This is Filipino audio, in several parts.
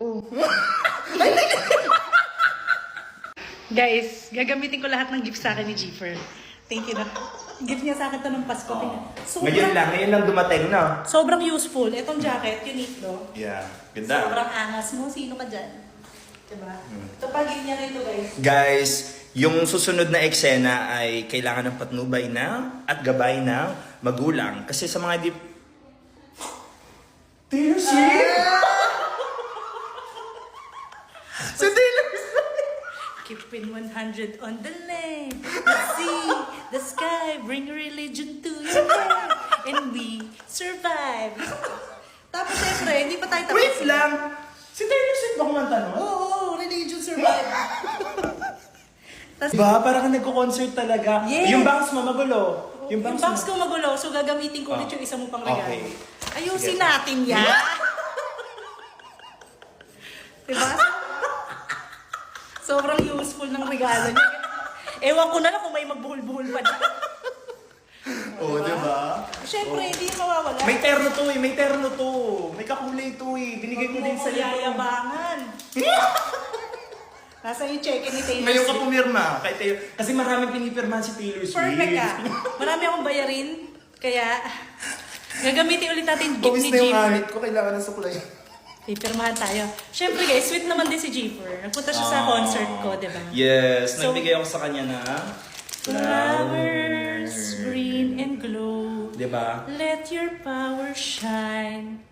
Oh. Guys, gagamitin ko lahat ng gift sa akin ni Jeffer. Thank you na. Gift niya sa akin to ng Pasko. Ngayon lang dumating, no? Sobrang useful. Itong jacket, unique, no? Yeah, ganda. Sobrang angas mo. Sino ka dyan? Diba? Ito pa, gift niya rito, guys. Guys, yung susunod na eksena ay kailangan ng patnubay na at gabay ng magulang. Kasi sa mga di... Taylor Swift! Si Taylor Swift! Keeping 100 on the lane. The sea, the sky, bring religion to your heart. And we survive. Tapos, syempre, hindi pa tayo tapos. Wait lang! Si Taylor Swift ba kumanta nun? Oo, religion survive. Tas, Diba? Parang nagko-concert talaga. Yes. Yung bangs mo magulo. yung box ko magulo, so gagamitin ko ulit yung isa mo pang regalo. Okay. Ayusin natin yan. Diba? Sobrang useful ng regalo niya. Ewan ko na lang kung may magbuhol-buhol pa dyan. Oo, diba? Siyempre, hindi mawawala. May terno to eh, may terno to. May kakulay to eh. Binigay ko din sa'yo. Yayabangan. Nasa yung check-in ni Taylor Ngayon ka Swift. pumirma. Kay Taylor. Kasi maraming pinipirmahan si Taylor Swift. Perfect ka. Marami akong bayarin. Kaya, gagamitin ulit natin gift Pawis ni na yung Jeffer. anit ko, kailangan ng sukulay. Pipirmahan tayo. Siyempre guys, sweet naman din si Jeffer. Nagpunta siya sa concert ko, di ba? Yes, So, nagbigay ako sa kanya na Flowers, green and glow. Diba? Let your power shine.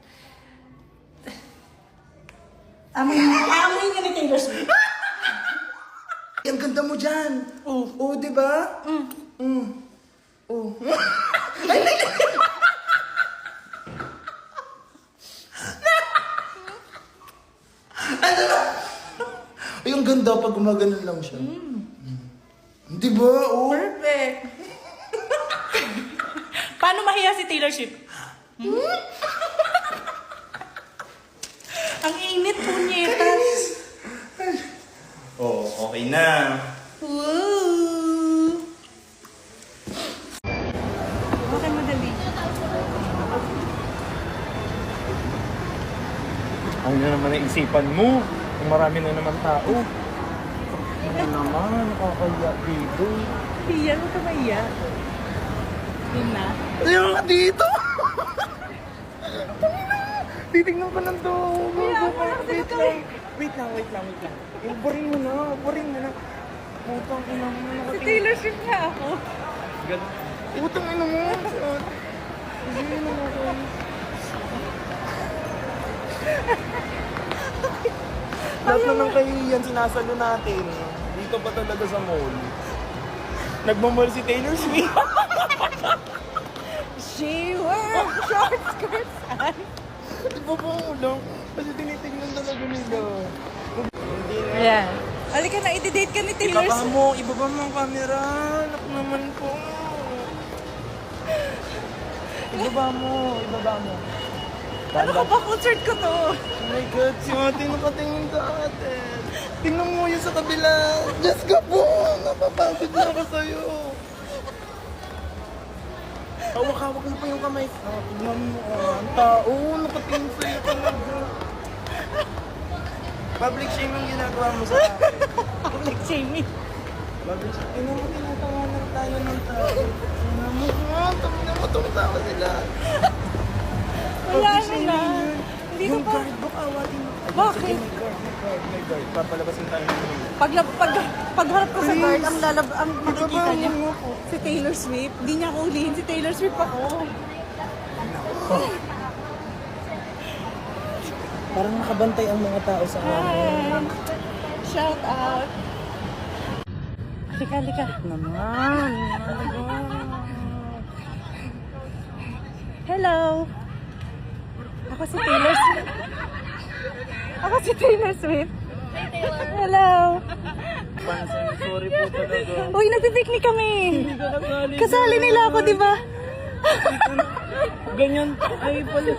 Amoy niya ni Taylor Swift. Ang ganda mo dyan. Oh. Oo, diba? Oh. Ano na? Ay, ang ganda pag gumaganon lang siya. Diba? Oh. Perfect. Paano mahiya si Taylor Swift? Ang init po nyetas. Oh, okay na. Woo! Okay, madali. Ano na naman ang isipan mo? Kung marami na naman tao. Ano naman, nakakaya dito. Hiya, huwag ka mahiya. Yun na. Ayaw ka dito! Titignan ko lang to. Wait lang. Boring mo na. Putang ina mo. Si Taylor Swift nga ako. Putang ina mo. Hindi na ako. Lahat na ng kahiyan sinasalo natin. Dito pa talaga sa mall. Nagmamall si Taylor Swift. She wears short skirts and... Iba po mo lang. Kasi tinitignan talaga nila. Hindi na. Yeah. Halika na, i-date ka ni Taylor Swift. Ibaba mo ang camera. Anak naman po. Ibaba mo. Ano ka ba? Concert ko to. Oh my God, si ate nakatingin sa atin. Tingnan mo yun sa kabila. Diyos ka po, napapagod na ako sa'yo. Hawak-hawak mo pa yung kamay. Tingnan mo, ang tao, nakatingin sa'yo talaga. Public shame ang ginagawa mo sa akin. Public shaming. Public shame. Tingnan mo, tinatawanan tayo ng tao. Tingnan mo, tingnan mo, tumatawa sila. Wala na. Hindi ko Yung pa... guard, baka awatin mo. Bakit? May guard. Papalabasin tayo ng Pagharap ko sa guard, ang makikita niya. mo po. Si Taylor Swift. Hindi niya ako ulihin. Si Taylor Swift ako. Parang nakabantay ang mga tao sa amin. Hi. Shout out. Halika. Naman. Hello. Ako si Taylor Swift. Ako si Taylor Swift. Hello. Sorry po talaga. Uy, nagpipiknik kami. Hindi ka nasali. Kasali nila ako, di ba? Ganyan. Ay, pala.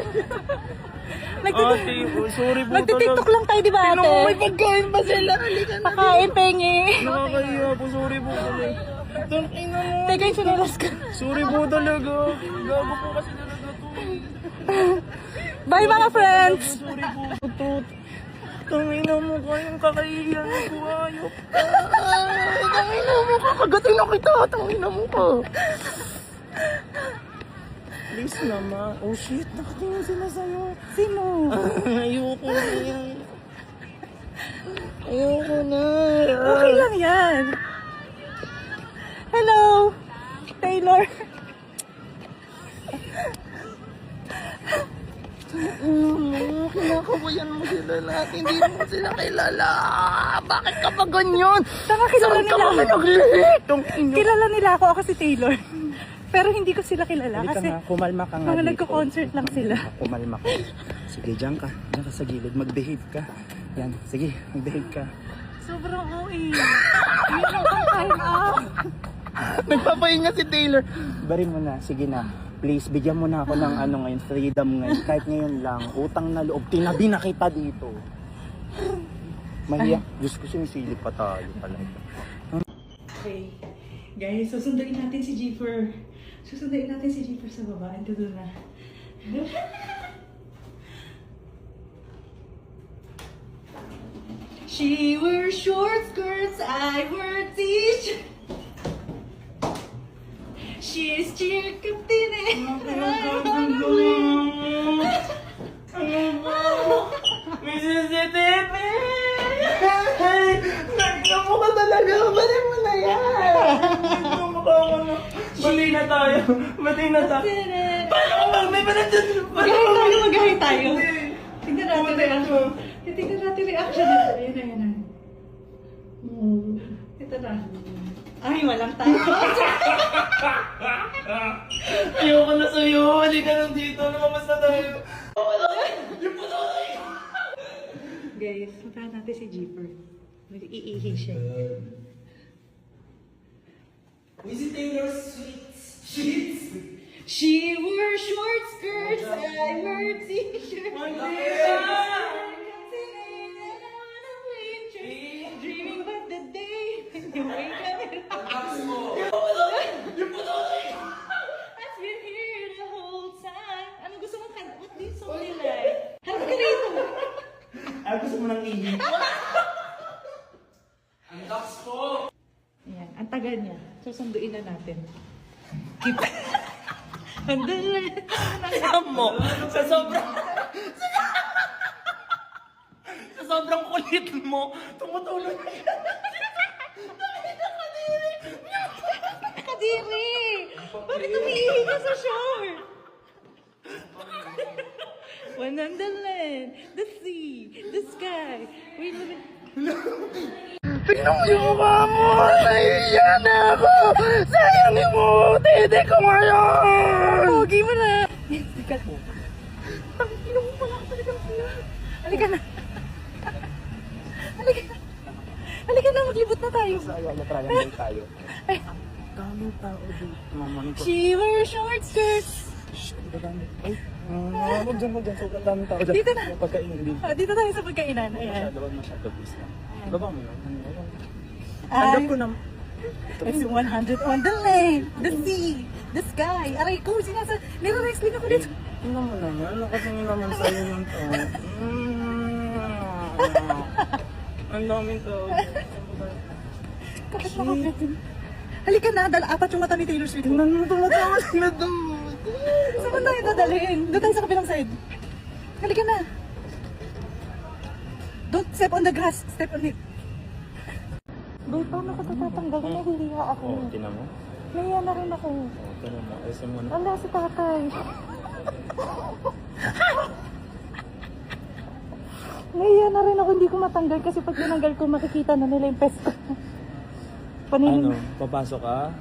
Ate, sorry po Nagtitiktok lang tayo, di ba, ate? May pagkain pa sila. Halika na. Pakain, pengi. Nakakahiya po. Sorry po talaga. Tangina mo. Teka, yung sinalas ka. Sorry po talaga. Gago po kasi talaga to. Bye, mga friends. Sorry po. Tangina mo kayong kakahiyan ko, ayop ka. Tangina mo, kakagatin na kita. Tangina mo ka. Please naman. Oh shit, nakatingin sila sa'yo. Sino? Ayoko na yan. Ayoko na. Okay lang yan. Hello, Taylor. Kinakabayan mo sila lahat. Hindi mo sila kilala. Bakit ka ba ganyan? Saka kilala Saan ka nila ba ako. naglihit? Kilala nila ako si Taylor. Pero hindi ko sila kilala Halika kasi nga, kumalma ka nga mga dito. nagko-concert lang sila. Kumalma ka. Sige, diyan ka. Diyan ka sa gilid. Mag-behave ka. Yan, sige, mag-behave ka. Sobrang OA. Hindi mo kang time up. Nagpapahinga si Taylor. Barin mo na, sige na. Please, bigyan mo na ako ng ano ngayon, freedom ngayon. Kahit ngayon lang, utang na loob. Tinabi na kita dito. Mahiya. Diyos ko, sinisilip pa tayo pala. Okay. Guys, susunduin natin si Jeeper. Susunduin natin si Jeeper sa baba. Ito doon na. She wears short skirts, I wear t-shirt. She's cheer captain. Mississippi! Nagka mo ka talaga. Balik mo na yan. Nagka mo ka mo. Bati na tayo. Bati na tayo. Paano? May pa nandyan. Magahay tayo. Tingnan natin reaction. Tingnan natin reaction nila. Ayan na, ayan na. Ito na. Ay, walang tayo. Ayoko na sa'yo. Hindi ka lang dito. Lumabas na tayo. Guys, puntahan natin si Jeeper. Iihi siya. We see Taylor's sheets. She wore short skirts, I wear t-shirts. Dreaming about the day when you wake up. I've been here the whole time. Ano gusto mong kanta? What do you song nila? Harap ka rito. Ah, gusto mo nang ihi? Ayan, ang tagal niya. Susunduin na natin. Keep. Andun. Alam mo, sa sobrang kulit mo, tumutulong na yan. Kadiri! Bakit umiihi ka sa shore? One on the land, the sea, the sky. We live in... Tingnan mo yung mukha mo! Nahiya na ako! Sayang mo! Tede ko ngayon! Pogi mo na! Teka po. Tingnan mo pala ako talagang siya. Halika na. Halika na. Halika na, maglibot na tayo. Tayo, mag-triangle tayo. Ay, Daming tao dito. Mamanin ko. she wore short skirts. Ay, huwag dyan. Sobrang daming tao dyan. Dito na. Pagkain din. Dito tayo sa pagkainan. Ayan. Masyado, please lang. Baba mo yun. Tanggap ko na. It's 100 on the lake, the sea, the sky. Aray ko, nire-wrestling ako dito. Tingnan mo naman, nakatingin naman sa'yo yung tao. Ang daming tao. Kapit mo kapit. Halika na, apat yung mata ni Taylor Swift. Tingnan mo, tumatawa sila doon. Saan mo tayo dadalhin? Doon tayo sa kabilang side. Halika na. Don't step on the grass, step on it. Babe, paano ko ito tatanggal? Nahihiya ako. Oo, tinan mo. Nahiya na rin ako. Oo, tinan mo. Ayusin mo na. Wala si tatay. Nahiya na rin ako, hindi ko matanggal kasi pag tinanggal ko, makikita na nila yung pesto. Ano, papasok ka?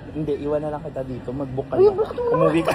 Hindi, iwan na lang kita dito. Mag-book ka Uy, na. bakit mo Umuwi ka.